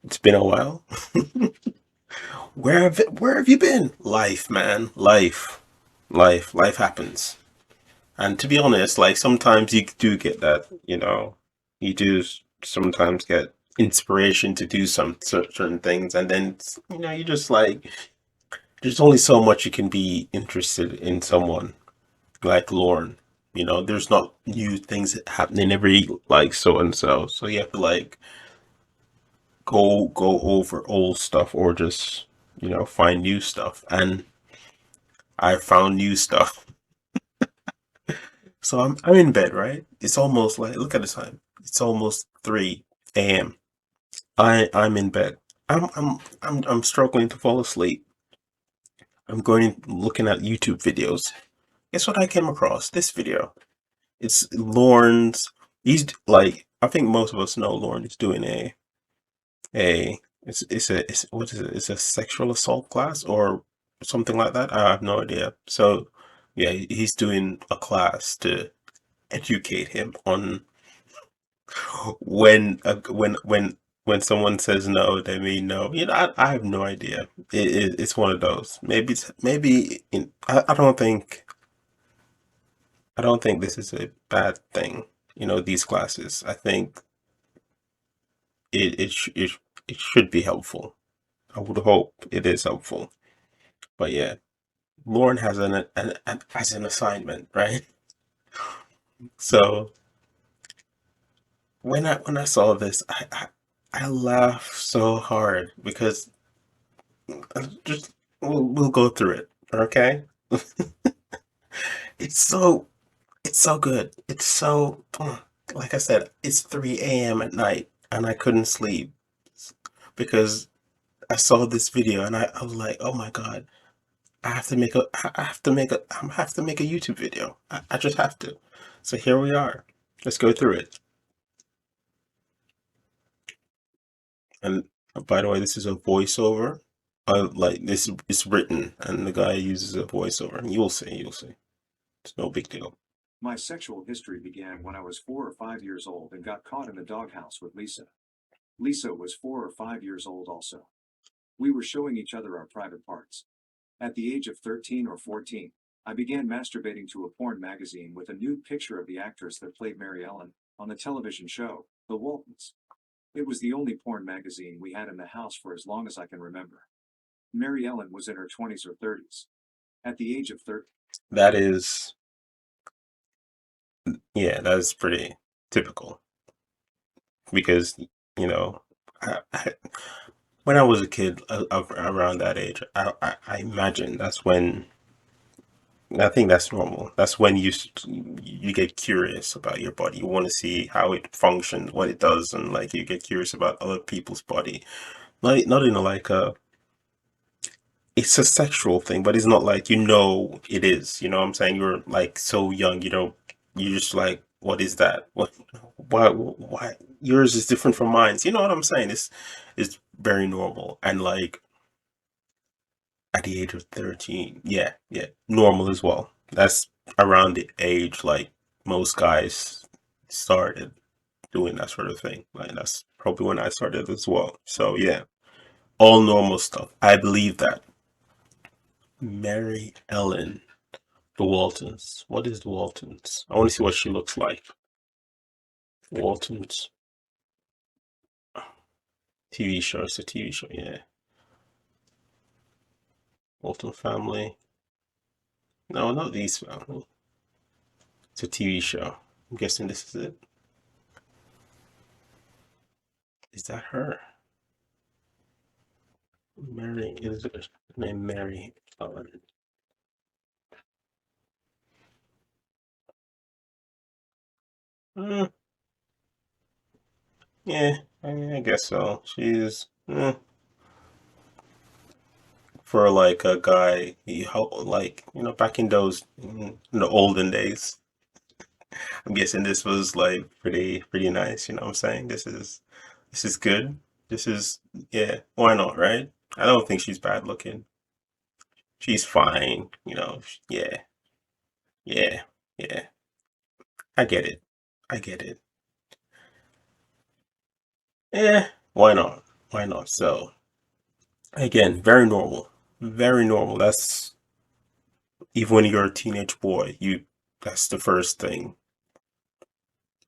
It's been a while. Where have you been? Life, man. Life happens. And to be honest, like sometimes you do get that, you do sometimes get inspiration to do some certain things, and then you just like there's only so much you can be interested in someone like Lorne. There's not new things happening every like so and so. So you have to like go over old stuff or just find new stuff. And I found new stuff. So I'm in bed, right? It's almost like look at the time. It's almost 3 a.m. I'm in bed. I'm struggling to fall asleep. I'm going looking at YouTube videos. Guess what I came across? This video. It's Lorne's. He's like I think most of us know Lorne is doing a it's what is it? It's a sexual assault class or something like that. I have no idea. So yeah, he's doing a class to educate him on when someone says no, they mean no. I have no idea. It's one of those. I don't think this is a bad thing. These classes. I think it should be helpful. I would hope it is helpful. But yeah, Lauren has an assignment, right? So when I saw this, I laughed so hard because just we'll go through it, okay? It's so it's so good. It's so like I said, it's 3 a.m. at night and I couldn't sleep because I saw this video and I was like, oh my God, I have to make a YouTube video. I just have to. So here we are. Let's go through it. And by the way, this is a voiceover. Like this is written and the guy uses a voiceover. You'll see. It's no big deal. My sexual history began when I was 4 or 5 years old and got caught in the doghouse with Lisa. Lisa was 4 or 5 years old also. We were showing each other our private parts. At the age of 13 or 14, I began masturbating to a porn magazine with a nude picture of the actress that played Mary Ellen on the television show, The Waltons. It was the only porn magazine we had in the house for as long as I can remember. Mary Ellen was in her 20s or 30s. At the age of 13, That is, yeah, that is pretty typical because, you know, I, when I was a kid around that age, I imagine that's when I think that's normal. That's when you get curious about your body. You want to see how it functions, what it does, and like you get curious about other people's body. Not in a like a it's a sexual thing, but it's not like it is. You know what I'm saying? You're like so young, you're just like, what is that? Why yours is different from mine? You know what I'm saying? It's very normal. And like at the age of 13, yeah, yeah, normal as well. That's around the age like most guys started doing that sort of thing. Like that's probably when I started as well. So yeah, all normal stuff. I believe that. Mary Ellen. The Waltons. What is the Waltons? I want to see what she looks like. Waltons. TV show. It's a TV show. Yeah. Walton family. No, not these family. It's a TV show. I'm guessing this is it. Is that her? Mary is it named Mary Ellen. Uh, yeah, I guess so. She's for like a guy. Like back in in the olden days. I'm guessing this was like pretty nice. You know what I'm saying? This is good. This is yeah. Why not, right? I don't think she's bad looking. She's fine. Yeah, yeah, yeah. I get it. I get it. Yeah. Why not? Why not? So again, very normal. Very normal. That's even when you're a teenage boy, you that's the first thing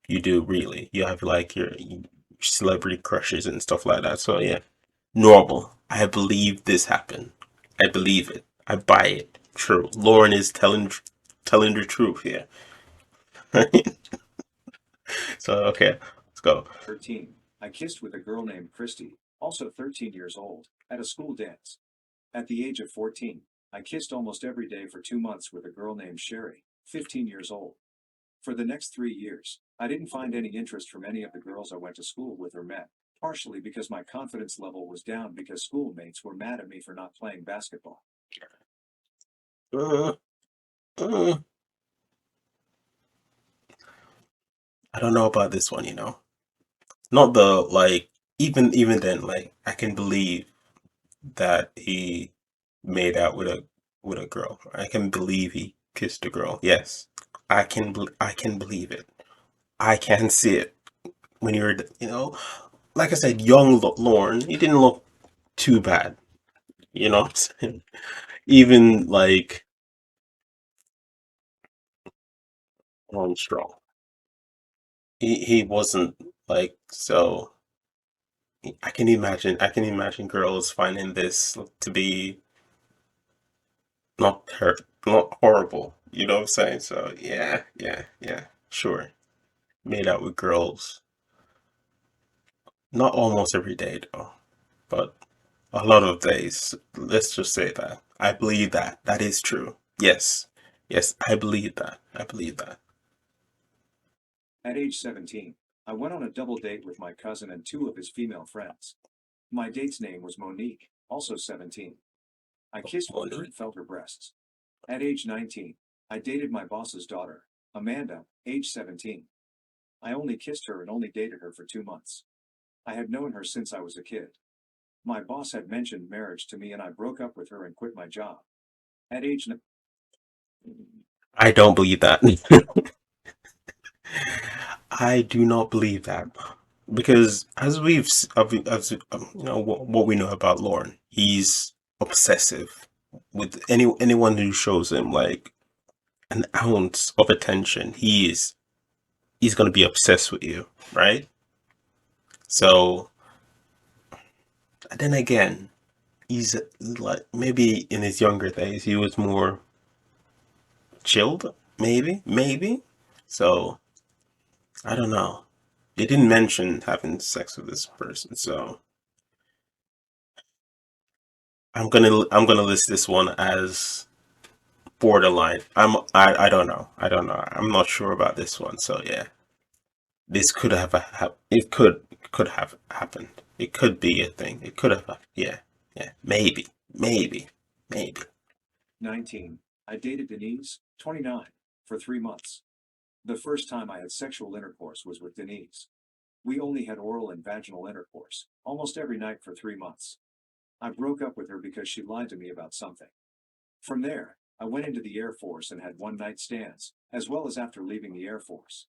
you do really. You have like your celebrity crushes and stuff like that. So yeah, normal. I believe this happened. I believe it. I buy it. True. Lauren is telling the truth here. So okay, let's go. 13. I kissed with a girl named Christy, also 13 years old, at a school dance. At the age of 14, I kissed almost every day for 2 months with a girl named Sherry, 15 years old. For the next 3 years, I didn't find any interest from any of the girls I went to school with or met, partially because my confidence level was down because schoolmates were mad at me for not playing basketball. Uh, uh, I don't know about this one. Not the like. Even then, like I can believe that he made out with a girl. I can believe he kissed a girl. Yes, I can believe it. I can see it when like I said, young Lorne. He didn't look too bad. You know, what I'm saying? Even like Armstrong, he wasn't like so. I can imagine girls finding this to be not her, not horrible. You know what I'm saying? So yeah, yeah, yeah. Sure. Made out with girls. Not almost every day though, but a lot of days. Let's just say that. I believe that. That is true. Yes. Yes, I believe that. I believe that. At age 17, I went on a double date with my cousin and two of his female friends. My date's name was Monique, also 17. I kissed with her Monique. and felt her breasts. At age 19, I dated my boss's daughter, Amanda, age 17. I only kissed her and only dated her for 2 months. I had known her since I was a kid. My boss had mentioned marriage to me and I broke up with her and quit my job. At age I don't believe that. I do not believe that. Because what we know about Lorne, he's obsessive with anyone who shows him like an ounce of attention. He's gonna be obsessed with you, right? So then again, he's like maybe in his younger days he was more chilled, maybe. So I don't know. They didn't mention having sex with this person, so I'm gonna list this one as borderline. I don't know. I don't know. I'm not sure about this one. So yeah, this could have it could have happened. It could be a thing. It could have yeah, yeah, maybe. 19, I dated Denise, 29, for 3 months. The first time I had sexual intercourse was with Denise. We only had oral and vaginal intercourse, almost every night for 3 months. I broke up with her because she lied to me about something. From there, I went into the Air Force and had one night stands, as well as after leaving the Air Force.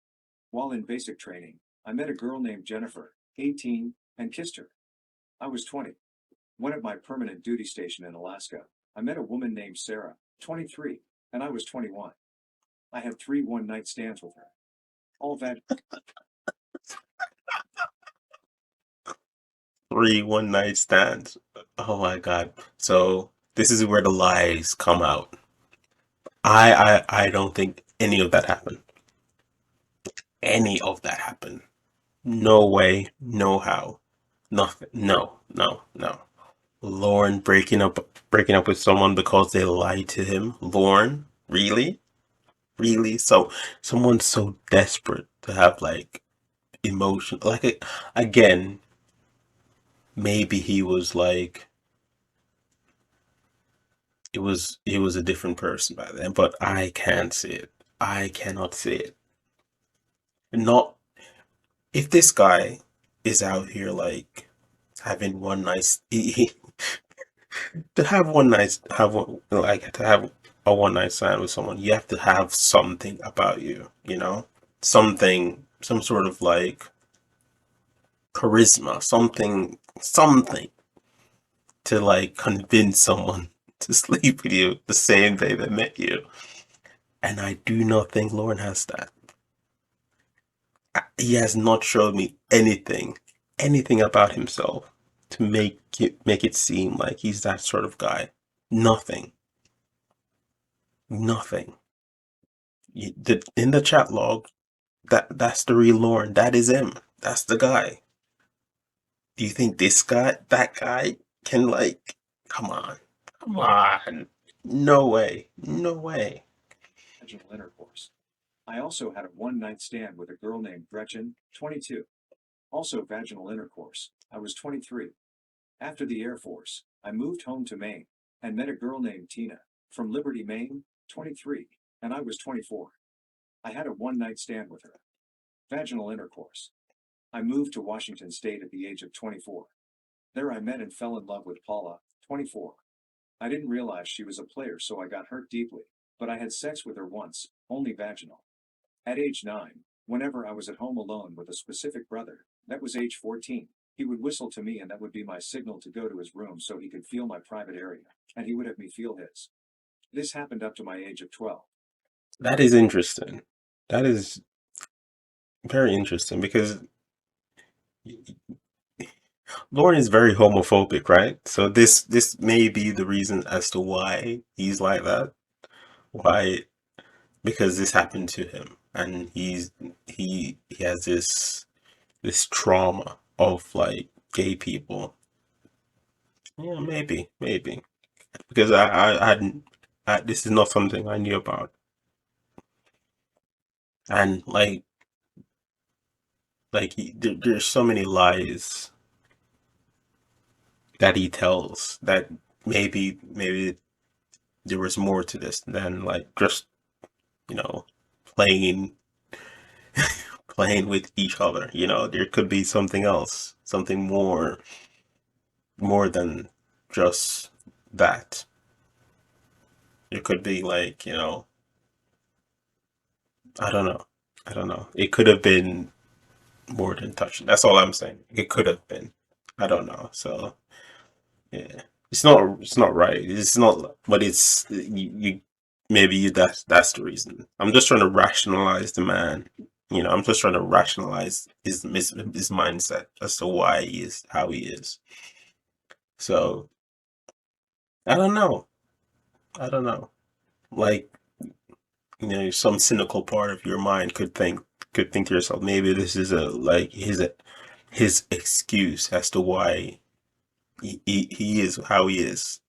While in basic training, I met a girl named Jennifer, 18, and kissed her. I was 20. When at my permanent duty station in Alaska, I met a woman named Sarah, 23, and I was 21. I had three one night stands with her. All that 3 one night stands. Oh my god. So this is where the lies come out. I don't think any of that happened. Any of that happened. No way, no how. Nothing. No, no, no. Lorne breaking up with someone because they lied to him. Lorne? Really? Really? So someone's so desperate to have like emotion again, maybe he was like he was a different person by then, but I can't see it. I cannot see it. Not if this guy is out here like having one nice to have one night have one, like to have a one night stand with someone, you have to have something about you, something, some sort of like charisma, something something to like convince someone to sleep with you the same day they met you. And I do not think Lauren has that. He has not showed me anything about himself to make it seem like he's that sort of guy. Nothing, nothing. In the chat log, that's the real Lorne. That is him. That's the guy. Do you think this guy, that guy, can like? Come on, come on. No way, no way. Vaginal intercourse. I also had a one night stand with a girl named Gretchen, 22. Also vaginal intercourse. I was 23. After the Air Force, I moved home to Maine and met a girl named Tina from Liberty, Maine, 23, and I was 24. I had a one night stand with her. Vaginal intercourse. I moved to Washington State at the age of 24. There I met and fell in love with Paula, 24. I didn't realize she was a player, so I got hurt deeply, but I had sex with her once, only vaginal. At age 9, whenever I was at home alone with a specific brother, that was age 14, he would whistle to me and that would be my signal to go to his room so he could feel my private area, and he would have me feel his. This happened up to my age of 12. That is interesting. That is very interesting because Lauren is very homophobic, right? So this may be the reason as to why he's like that. Why? Because this happened to him, and he has this trauma of like gay people. Yeah, maybe because I hadn't. This is not something I knew about, and there's so many lies that he tells that maybe there was more to this than like just you know playing playing with each other. There could be something else, something more than just that. It could be like I don't know, I don't know. It could have been more than touching. That's all I'm saying. It could have been. I don't know. So yeah, it's not right. It's not, but it's you maybe that's the reason. I'm just trying to rationalize the man. I'm just trying to rationalize his mindset as to why he is how he is. So I don't know. I don't know. Like, some cynical part of your mind could think to yourself, maybe this is a like his excuse as to why he is how he is.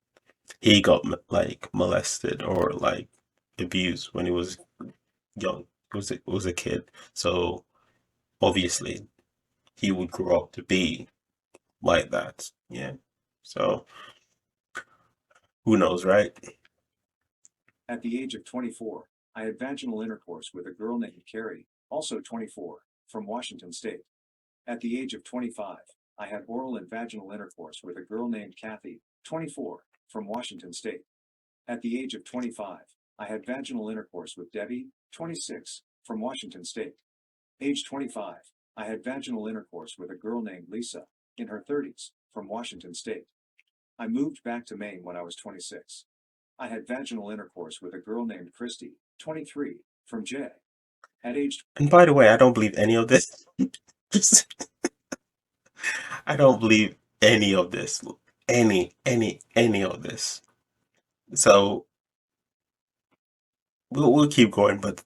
He got like molested or like abused when he was young. Was a kid, so obviously he would grow up to be like that. Yeah. So who knows, right? At the age of 24, I had vaginal intercourse with a girl named Carrie, also 24, from Washington State. At the age of 25, I had oral and vaginal intercourse with a girl named Kathy, 24, from Washington State. At the age of 25, I had vaginal intercourse with Debbie, 26, from Washington State. Age 25, I had vaginal intercourse with a girl named Lisa, in her 30s, from Washington State. I moved back to Maine when I was 26. I had vaginal intercourse with a girl named Christy, 23, from J. At age And by the way, I don't believe any of this. Just I don't believe any of this. Any of this. So we'll keep going, but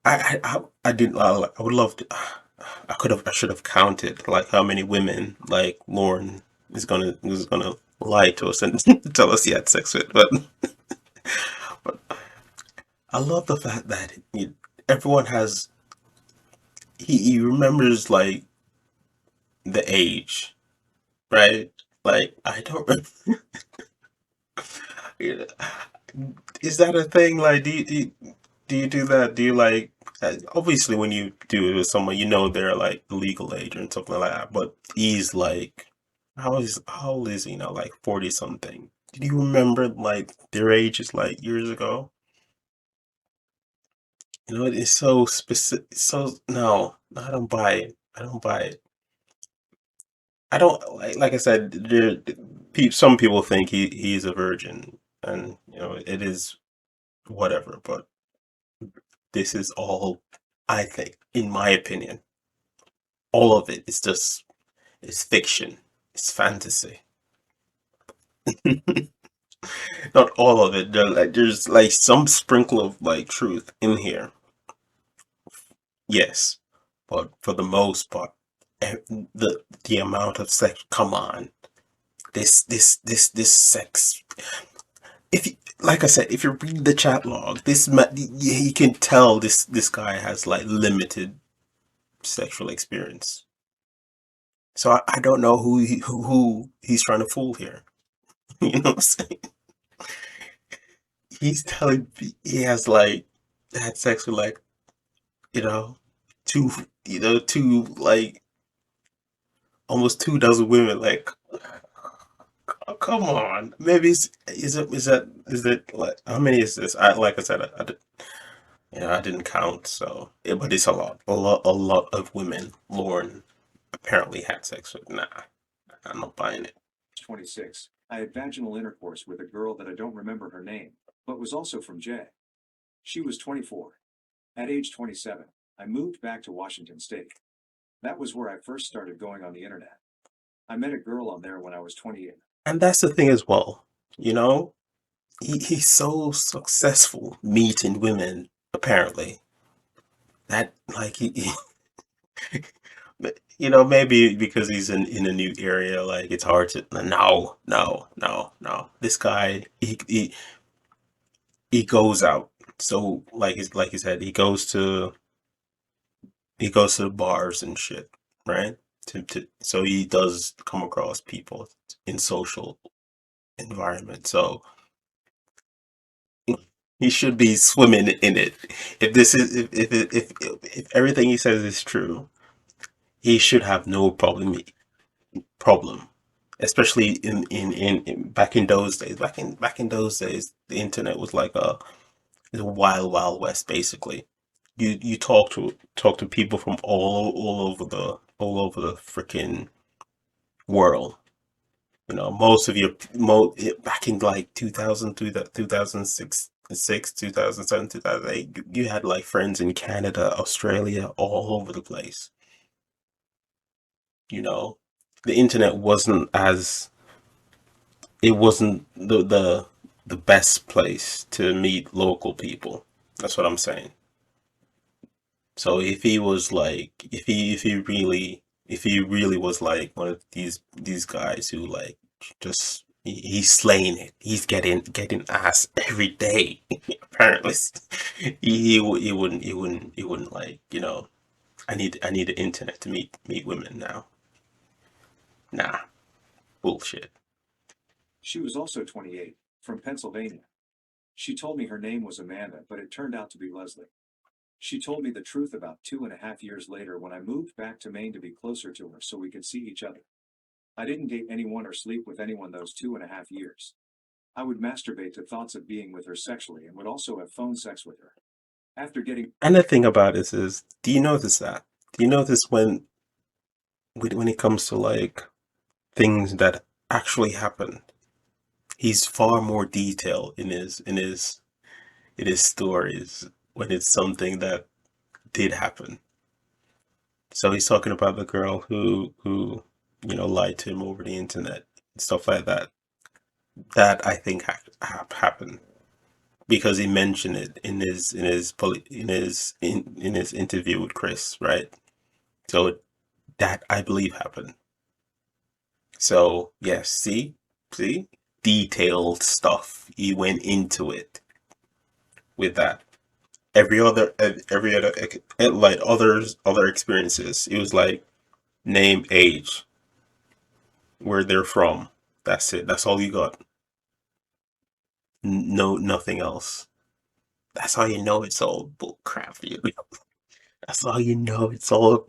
I didn't. I would love to. I should have counted like how many women like Lauren is gonna lie to us and tell us he had sex with. But I love the fact that everyone has. He remembers like the age, right? Like I don't. Is that a thing? Like, do you do that? Do you like? Obviously, when you do it with someone, they're like legal age and something like that. But he's like, how old is he now? Like 40 something. Did you remember like their ages like years ago? It's so specific. So no, I don't buy it. I don't buy it. I don't like I said. Some people think he's a virgin, and it is whatever. But this is all, I think, in my opinion, all of it is just it's fiction, it's fantasy. Not all of it. There's like some sprinkle of like truth in here, yes, but for the most part, the amount of sex. Come on, this sex. If you, like I said, if you read the chat log, you can tell this guy has like limited sexual experience. So I don't know who he's trying to fool here. You know what I'm saying? He's telling me he has like had sex with like you know two two like almost 2 dozen women. Like, oh, come on. Maybe is it like how many is this? Like I said, I didn't count. So, but it's a lot of women. Lorne apparently had sex with. Nah, I'm not buying it. 26. I had vaginal intercourse with a girl that I don't remember her name, but was also from J. She was 24. At age 27, I moved back to Washington State. That was where I first started going on the internet. I met a girl on there when I was 28. And that's the thing as well. You know, he's so successful meeting women. Apparently, that like maybe because he's in a new area, like it's hard to. No, no, no, no. This guy, he goes out. So like he said, he goes to the bars and shit, right? So he does come across people in social environment. So he should be swimming in it. If this is if everything he says is true, he should have no problem. Especially in back in those days. Back in those days, the internet was like a wild west basically. You talk to people from all over the freaking world. Most of your back in like 2000, 2006, 2007, 2008, you had like friends in Canada, Australia, all over the place. You know, the internet wasn't the best place to meet local people. That's what I'm saying. So if he was like, if he really was like one of these guys who like just he's slaying it, he's getting ass every day. Apparently, he wouldn't like I need the internet to meet women now. Nah, bullshit. She was also 28, from Pennsylvania. She told me her name was Amanda, but it turned out to be Leslie. She told me the truth about 2.5 years later when I moved back to Maine to be closer to her so we could see each other. I didn't date anyone or sleep with anyone those 2.5 years. I would masturbate to thoughts of being with her sexually and would also have phone sex with her. After getting And the thing about this is, do you notice that? Do you notice when it comes to like things that actually happen? He's far more detailed in his stories when it's something that did happen. So he's talking about the girl who lied to him over the internet and stuff like that. That I think happened because he mentioned it in his interview with Chris, right? So that I believe happened. So yes, see, detailed stuff. He went into it with that. Every other like other experiences. It was like name, age, where they're from. That's it. That's all you got. No, nothing else. That's how you know it's all bull crap. That's how you know it's all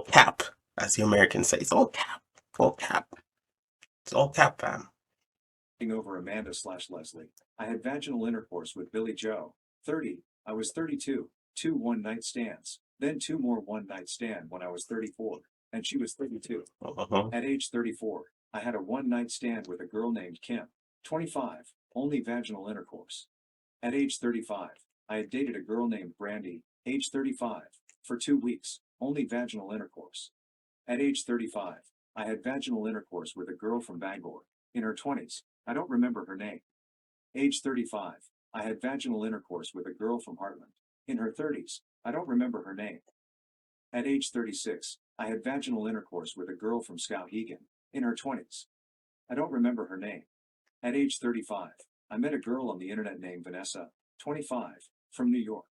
cap, as the Americans say. It's all cap. All cap. It's all cap, fam. over Amanda/Leslie, I had vaginal intercourse with Billy Joe, 30. I was 32, two one night stands, then two more one night stand when I was 34. and she was 32. Uh-huh. At age 34, I had a one night stand with a girl named Kim, 25, only vaginal intercourse. At age 35, I had dated a girl named Brandy, age 35, for 2 weeks, only vaginal intercourse. At age 35, I had vaginal intercourse with a girl from Bangor, in her 20s, I don't remember her name. Age 35, I had vaginal intercourse with a girl from Heartland, in her 30s, I don't remember her name. At age 36, I had vaginal intercourse with a girl from Skowhegan, in her 20s. I don't remember her name. At age 35, I met a girl on the internet named Vanessa, 25, from New York.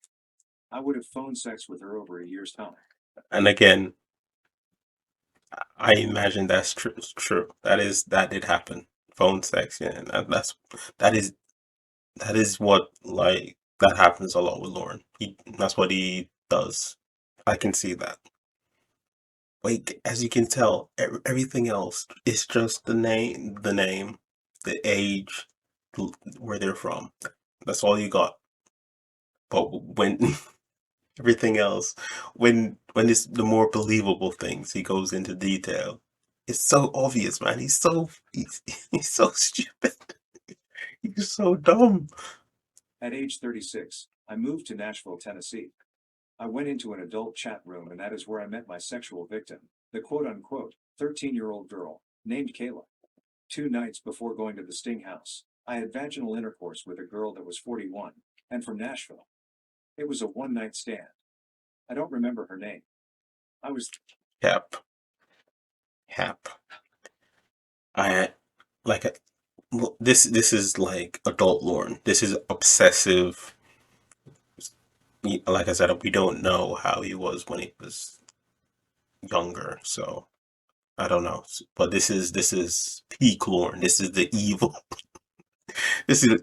I would have phone sex with her over a year's time. And again, I imagine that's true. That did happen. Phone sex, yeah. That is that is what like that happens a lot with Lorne. That's what he does. I can see that. Like as you can tell, everything else is just the age, where they're from. That's all you got. But when everything else, when it's the more believable things, he goes into detail. It's so obvious, man. He's so stupid. He's so dumb. At age 36, I moved to Nashville, Tennessee. I went into an adult chat room, and that is where I met my sexual victim, the quote unquote 13-year-old girl named Kayla. 2 nights before going to the Sting house, I had vaginal intercourse with a girl that was 41 and from Nashville. It was a one night stand. I don't remember her name. I was Yep, yep. I like this is like adult Lorne. This is obsessive. Like I said, we don't know how he was when he was younger, so I don't know. But this is peak Lorne. This is the evil. This is,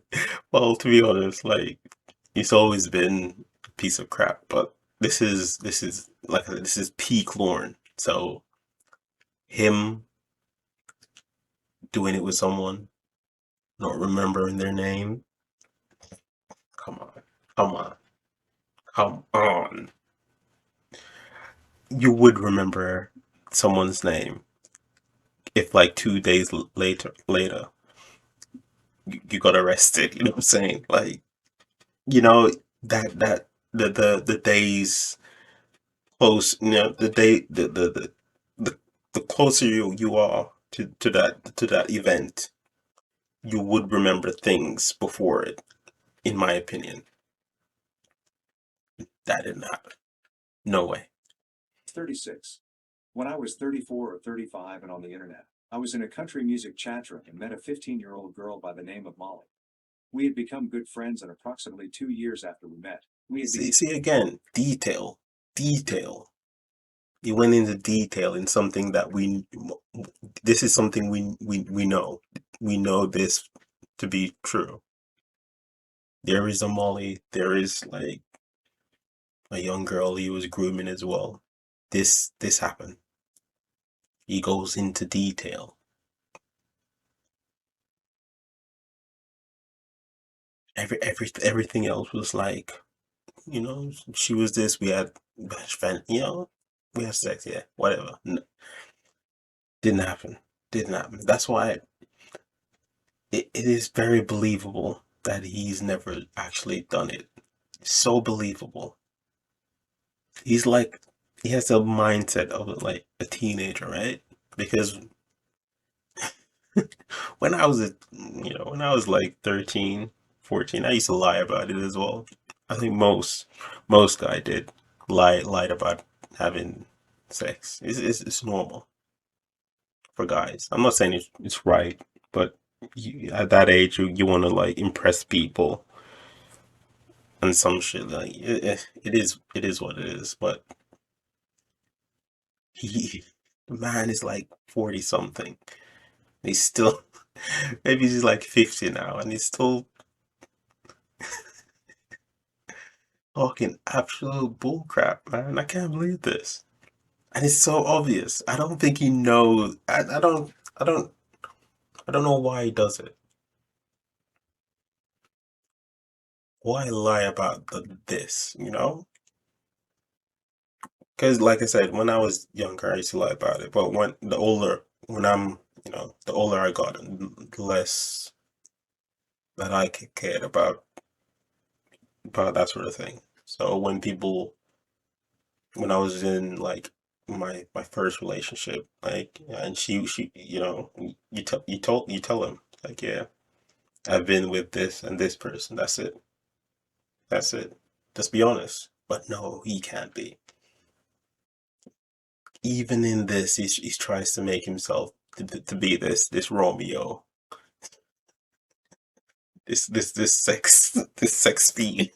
well, to be honest, like he's always been a piece of crap, but this is like I said, this is peak Lorne. So him doing it with someone, not remembering their name. Come on, come on, come on. You would remember someone's name if like 2 days later you got arrested. You know what I'm saying? Like, you know, that the days close, the day the, the closer you are to that event, you would remember things before it, in my opinion. That didn't happen. No way. 36. When I was 34 or 35 and on the internet, I was in a country music chat room and met a 15-year-old girl by the name of Molly. We had become good friends, and approximately 2 years after we met, we had See, begun. see again, detail. You went into detail in something that this is something we know. We know this to be true. There is a Molly, there is like a young girl he was grooming as well. This happened. He goes into detail. Everything else was like, she was this, we had best friend, we had sex, yeah, whatever. Didn't happen. Didn't happen. That's why it is very believable that he's never actually done it. So believable. He's like, he has a mindset of like a teenager, right? Because when I was like 13, 14, I used to lie about it as well. I think most guy did lied about having sex. It's normal for guys. I'm not saying it's right, but at that age, you want to like impress people and some shit. Like it is what it is. But he the man is like 40 something. He's still maybe he's like 50 now, and he's still talking absolute bullcrap, man. I can't believe this. And it's so obvious. I don't think he knows. I don't know why he does it. Why lie about this? Because, like I said, when I was younger, I used to lie about it. But when I'm, the older I got, the less that I cared about that sort of thing. So when I was in like my first relationship, like, and she, you tell him like, yeah, I've been with this and this person. That's it. That's it. Just be honest. But no, he can't be. Even in this, he tries to make himself to be this Romeo, this sex this sex fiend.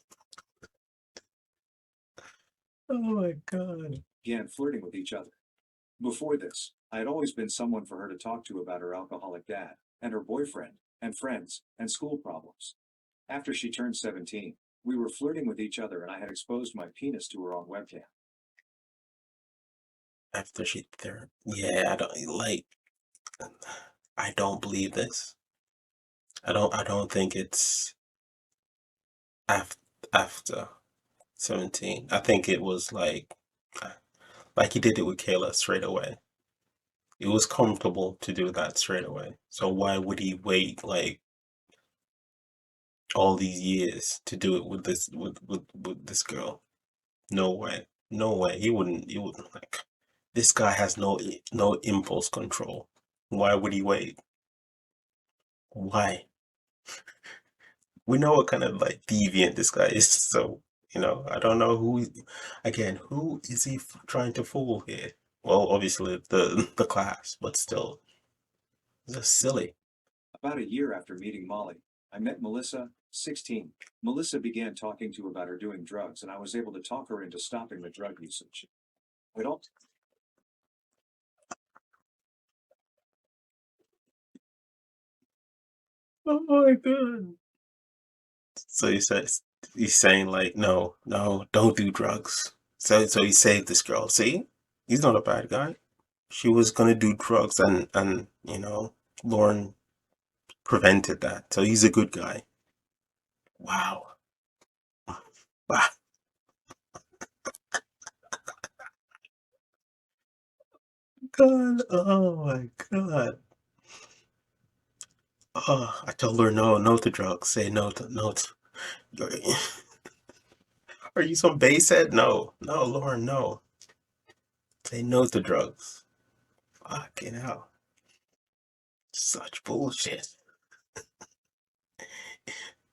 Oh my god. Began flirting with each other. Before this, I had always been someone for her to talk to about her alcoholic dad, and her boyfriend, and friends, and school problems. After she turned 17, we were flirting with each other and I had exposed my penis to her on webcam. After she there, yeah, I don't like. I don't believe this. I don't think it's after after 17. I think it was like he did it with Kayla straight away. It was comfortable to do that straight away. So why would he wait like all these years to do it with with this girl? No way. No way. He wouldn't like this guy has no impulse control. Why would he wait? Why? We know what kind of like deviant this guy is, so I don't know again, who is he trying to fool here? Well, obviously the class, but still, it's silly. About a year after meeting Molly, I met Melissa, 16. Melissa began talking to about her doing drugs, and I was able to talk her into stopping the drug usage. It all Oh my god. So he's saying like, no, no, don't do drugs. So he saved this girl. See, he's not a bad guy. She was gonna do drugs, and Lorne prevented that. So he's a good guy. Wow. Wow. God. Oh my god. Oh, I told her no, no to drugs. Say no to no to. Are you some basehead? No, no, Lauren, no. Say no to drugs. Fucking hell. Such bullshit.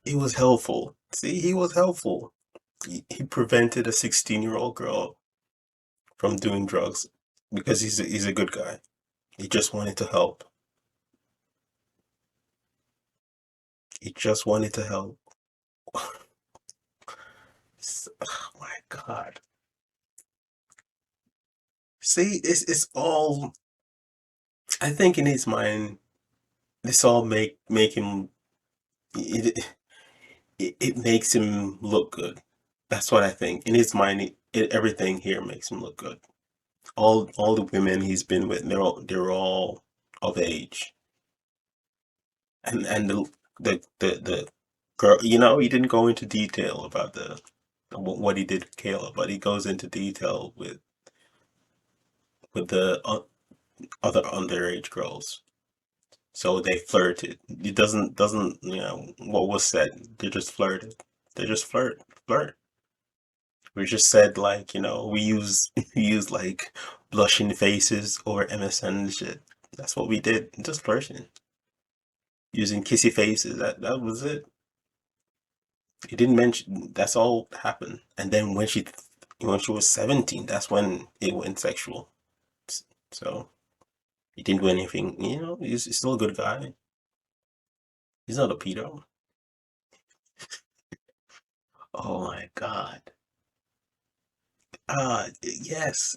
He was helpful. See, he was helpful. He prevented a 16-year-old girl from doing drugs because he's a good guy. He just wanted to help. He just wanted to help. Oh my god. See, it's all. I think in his mind, this all make him. It makes him look good. That's what I think. In his mind, everything here makes him look good. All the women he's been with, they're all of age, and the girl. He didn't go into detail about the what he did with Kayla, but he goes into detail with the other underage girls. So they flirted. It doesn't what was said. They just flirted. They just flirt. We just said like we use like blushing faces over MSN and shit. That's what we did. Just flirting, using kissy faces. That was it. He didn't mention. That's all happened. And then when she was 17, that's when it went sexual. So he didn't do anything. He's still a good guy. He's not a pedo. Oh my god. Yes,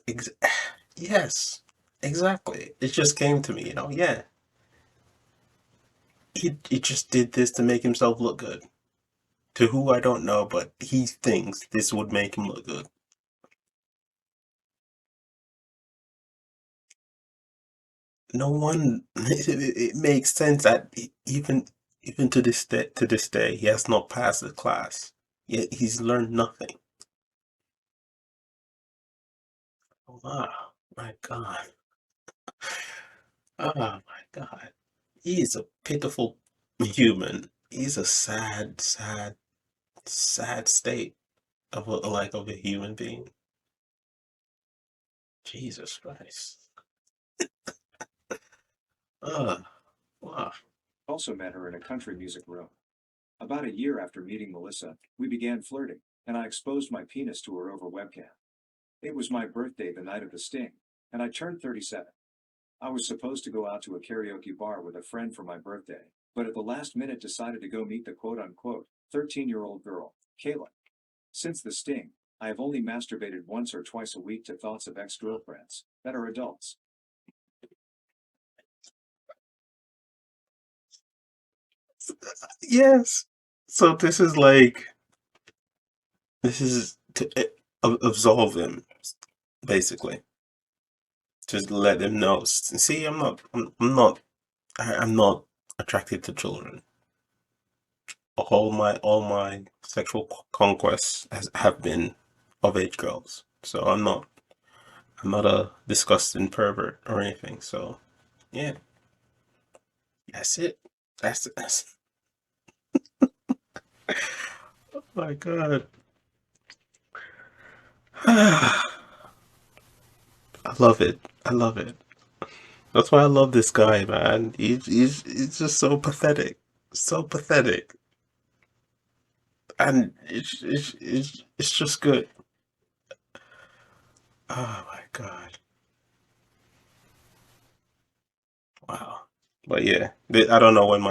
yes, exactly. It just came to me. Yeah, he just did this to make himself look good. To who I don't know, but he thinks this would make him look good. No one. It makes sense that even to this day, he has not passed the class. Yet he's learned nothing. Wow, my God. Oh my God. He is a pitiful human. He's a sad, sad, sad state of of a human being. Jesus Christ. Oh, wow. Also met her in a country music room. About a year after meeting Melissa, we began flirting, and I exposed my penis to her over webcam. It was my birthday the night of the sting, and I turned 37. I was supposed to go out to a karaoke bar with a friend for my birthday, but at the last minute decided to go meet the quote unquote 13-year-old girl, Kayla. Since the sting, I have only masturbated once or twice a week to thoughts of ex girlfriends that are adults. Yes. So this is to absolve him, basically. Just let them know. See, I'm not attracted to children. All my sexual conquests have been of age girls. So I'm not a disgusting pervert or anything. So yeah, that's it. That's oh my God. I love it. I love it. That's why I love this guy, man. He's just so pathetic. So pathetic. And it's just good. Oh my God. Wow. But yeah, I don't know when